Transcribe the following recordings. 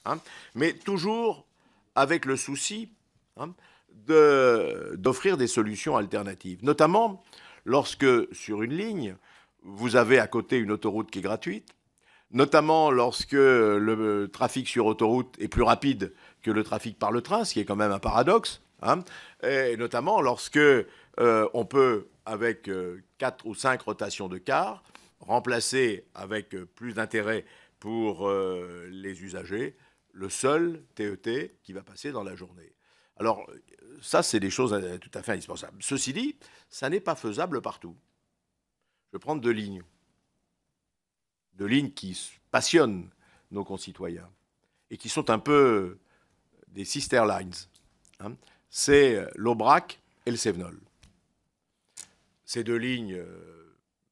hein, mais toujours avec le souci, hein, d'offrir des solutions alternatives, notamment lorsque sur une ligne, vous avez à côté une autoroute qui est gratuite, notamment lorsque le trafic sur autoroute est plus rapide que le trafic par le train, ce qui est quand même un paradoxe, hein, et notamment lorsque on peut, avec 4 ou 5 rotations de cars, remplacer avec plus d'intérêt pour les usagers le seul TET qui va passer dans la journée. Alors, ça, c'est des choses tout à fait indispensables. Ceci dit, ça n'est pas faisable partout. Je vais prendre deux lignes qui passionnent nos concitoyens et qui sont un peu des sister lines, hein. C'est l'Aubrac et le Cévenol. Ces deux lignes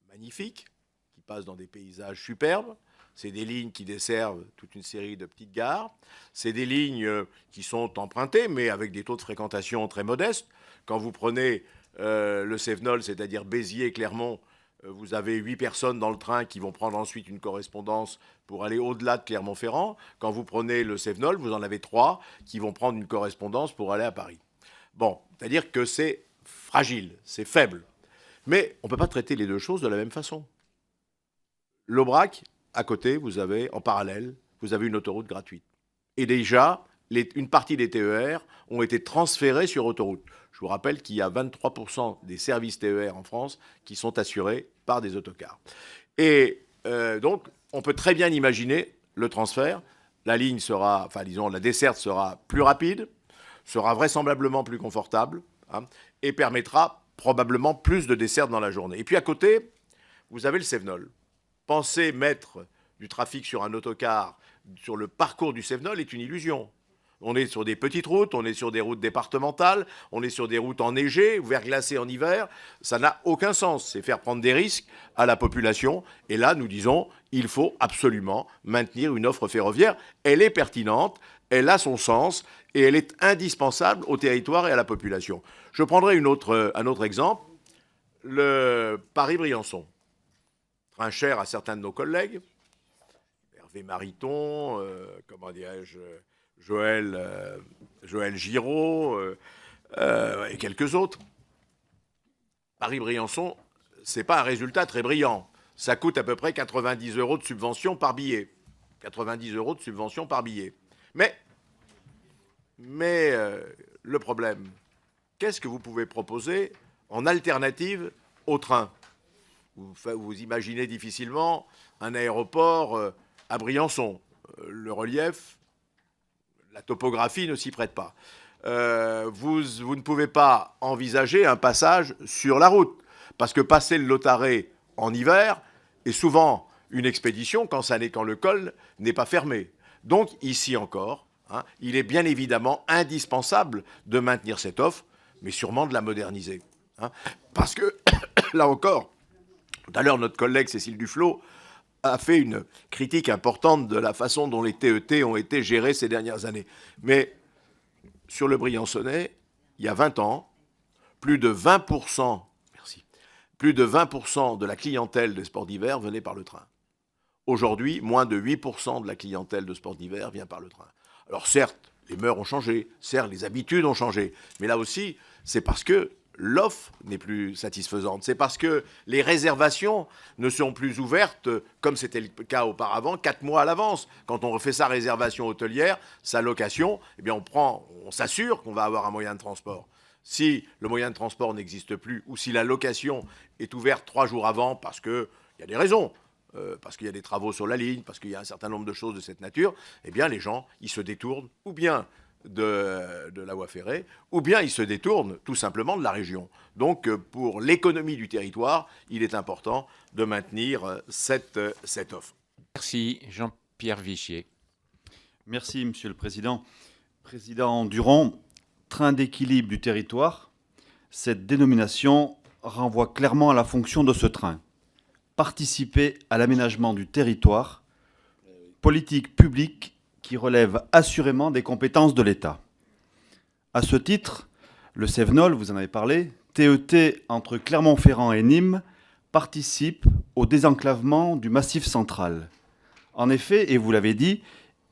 magnifiques qui passent dans des paysages superbes. C'est des lignes qui desservent toute une série de petites gares. C'est des lignes qui sont empruntées, mais avec des taux de fréquentation très modestes. Quand vous prenez le Cévenol, c'est-à-dire Béziers, Clermont, vous avez 8 personnes dans le train qui vont prendre ensuite une correspondance pour aller au-delà de Clermont-Ferrand. Quand vous prenez le Cévenol, vous en avez 3 qui vont prendre une correspondance pour aller à Paris. Bon, c'est-à-dire que c'est fragile, c'est faible. Mais on ne peut pas traiter les deux choses de la même façon. L'Aubrac, à côté, vous avez, en parallèle, vous avez une autoroute gratuite. Et déjà, une partie des TER ont été transférés sur autoroute. Je vous rappelle qu'il y a 23% des services TER en France qui sont assurés par des autocars. Et donc, on peut très bien imaginer le transfert. La ligne sera, enfin disons, la desserte sera plus rapide, sera vraisemblablement plus confortable, hein, et permettra probablement plus de dessertes dans la journée. Et puis à côté, vous avez le Cévenol. Penser mettre du trafic sur un autocar sur le parcours du Cévenol est une illusion. On est sur des petites routes, on est sur des routes départementales, on est sur des routes enneigées, verglacées en hiver. Ça n'a aucun sens. C'est faire prendre des risques à la population. Et là, nous disons, il faut absolument maintenir une offre ferroviaire. Elle est pertinente, elle a son sens et elle est indispensable au territoire et à la population. Je prendrai un autre exemple, le Paris-Briançon. Train cher à certains de nos collègues, Hervé Mariton, comment dirais-je, Joël Giraud et quelques autres. Paris-Briançon, ce n'est pas un résultat très brillant. Ça coûte à peu près 90 € de subvention par billet. 90 € de subvention par billet. Mais le problème, qu'est-ce que vous pouvez proposer en alternative au train ? Vous imaginez difficilement un aéroport à Briançon. Le relief, la topographie ne s'y prête pas. Vous ne pouvez pas envisager un passage sur la route, parce que passer le Lautaret en hiver est souvent une expédition quand le col n'est pas fermé. Donc, ici encore, hein, il est bien évidemment indispensable de maintenir cette offre, mais sûrement de la moderniser. Hein, parce que, là encore, tout à l'heure, notre collègue Cécile Duflot a fait une critique importante de la façon dont les TET ont été gérés ces dernières années. Mais sur le Briançonnais, il y a 20 ans, plus de 20%, plus de 20% de la clientèle des sports d'hiver venait par le train. Aujourd'hui, moins de 8% de la clientèle de sports d'hiver vient par le train. Alors certes, les mœurs ont changé, certes, les habitudes ont changé, mais là aussi, c'est parce que l'offre n'est plus satisfaisante. C'est parce que les réservations ne sont plus ouvertes, comme c'était le cas auparavant, 4 mois à l'avance. Quand on refait sa réservation hôtelière, sa location, eh bien on s'assure qu'on va avoir un moyen de transport. Si le moyen de transport n'existe plus, ou si la location est ouverte 3 jours avant, parce qu'il y a des raisons, parce qu'il y a des travaux sur la ligne, parce qu'il y a un certain nombre de choses de cette nature, eh bien les gens, ils se détournent, ou bien de la voie ferrée, ou bien ils se détournent tout simplement de la région. Donc pour l'économie du territoire, il est important de maintenir cette offre. Merci Jean-Pierre Vigier. Merci Monsieur le Président. Président Duron, train d'équilibre du territoire, cette dénomination renvoie clairement à la fonction de ce train. Participer à l'aménagement du territoire, politique publique qui relève assurément des compétences de l'État. À ce titre, le Cévenol, vous en avez parlé, TET entre Clermont-Ferrand et Nîmes, participe au désenclavement du Massif central. En effet, et vous l'avez dit,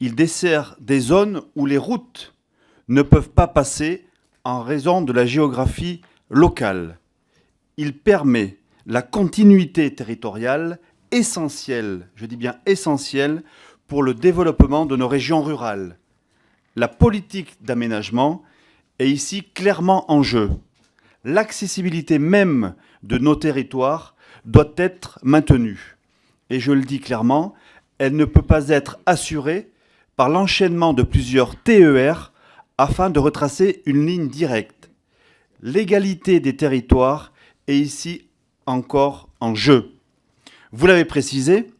Il dessert des zones où les routes ne peuvent pas passer en raison de la géographie locale. Il permet la continuité territoriale essentielle, je dis bien essentielle, pour le développement de nos régions rurales. La politique d'aménagement est ici clairement en jeu. L'accessibilité même de nos territoires doit être maintenue. Et je le dis clairement, elle ne peut pas être assurée par l'enchaînement de plusieurs TER afin de retracer une ligne directe. L'égalité des territoires est ici encore en jeu. Vous l'avez précisé,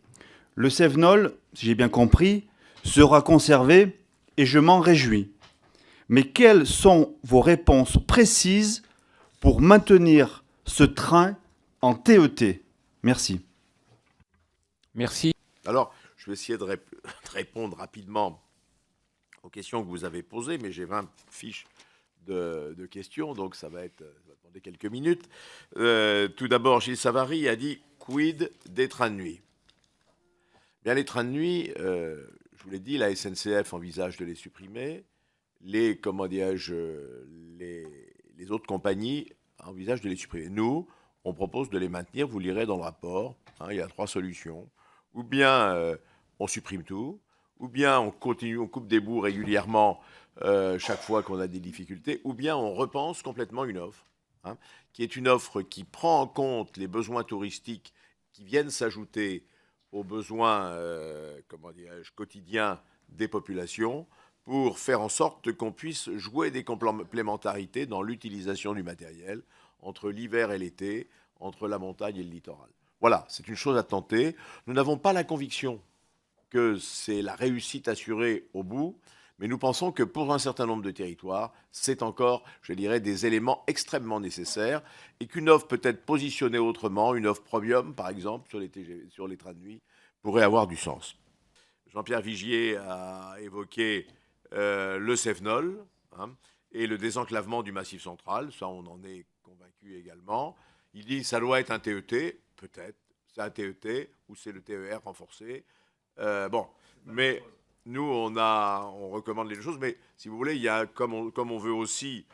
le Cévenol, si j'ai bien compris, sera conservé et je m'en réjouis. Mais quelles sont vos réponses précises pour maintenir ce train en TET? Merci. Merci. Alors, je vais essayer de répondre rapidement aux questions que vous avez posées, mais j'ai 20 fiches de questions, donc ça va demander quelques minutes. Tout d'abord, Gilles Savary a dit « quid des trains de nuit ?» Bien, les trains de nuit, je vous l'ai dit, la SNCF envisage de les supprimer. Les autres compagnies envisagent de les supprimer. Nous, on propose de les maintenir, vous lirez dans le rapport, il y a 3 solutions. Ou bien on supprime tout, ou bien on continue, on coupe des bouts régulièrement chaque fois qu'on a des difficultés, ou bien on repense complètement une offre, qui est une offre qui prend en compte les besoins touristiques qui viennent s'ajouter aux besoins quotidiens des populations, pour faire en sorte qu'on puisse jouer des complémentarités dans l'utilisation du matériel entre l'hiver et l'été, entre la montagne et le littoral. Voilà, c'est une chose à tenter. Nous n'avons pas la conviction que c'est la réussite assurée au bout, mais nous pensons que pour un certain nombre de territoires, c'est encore, je dirais, des éléments extrêmement nécessaires et qu'une offre peut être positionnée autrement, une offre premium, par exemple, sur les trains de nuit, pourrait avoir du sens. Jean-Pierre Vigier a évoqué le Cévenol et le désenclavement du Massif central. Ça, on en est convaincu également. Il dit que ça doit être un TET. Peut-être, c'est un TET ou c'est le TER renforcé. Mais nous, on recommande les deux choses. Mais si vous voulez, il y a, comme on veut aussi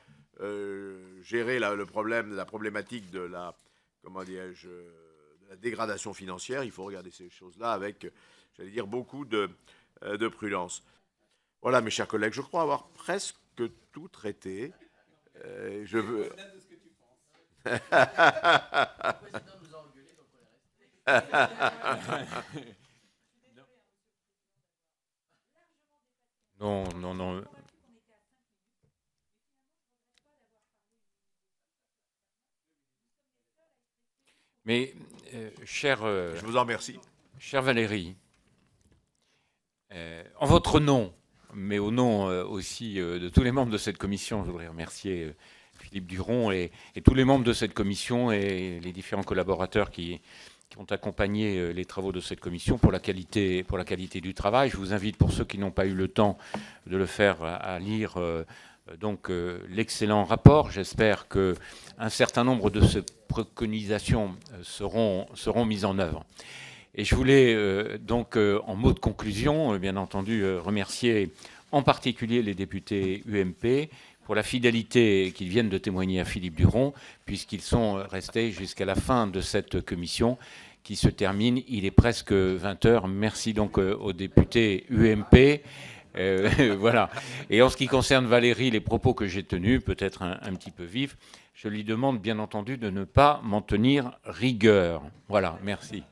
gérer la problématique de la dégradation financière, il faut regarder ces choses-là avec, j'allais dire, beaucoup de prudence. Voilà, mes chers collègues, je crois avoir presque tout traité. Je veux... Non. Mais, je vous en remercie. Chère Valérie, en votre nom, mais au nom aussi de tous les membres de cette commission, je voudrais remercier Philippe Duron et tous les membres de cette commission et les différents collaborateurs qui ont accompagné les travaux de cette commission pour la qualité du travail. Je vous invite, pour ceux qui n'ont pas eu le temps de le faire, à lire l'excellent rapport. J'espère qu'un certain nombre de ces préconisations seront mises en œuvre. Et je voulais en mot de conclusion, bien entendu, remercier en particulier les députés UMP pour la fidélité qu'ils viennent de témoigner à Philippe Duron, puisqu'ils sont restés jusqu'à la fin de cette commission qui se termine. Il est presque 20h. Merci donc aux députés UMP. Voilà. Et en ce qui concerne Valérie, les propos que j'ai tenus, peut-être un petit peu vifs, je lui demande bien entendu de ne pas m'en tenir rigueur. Voilà, merci.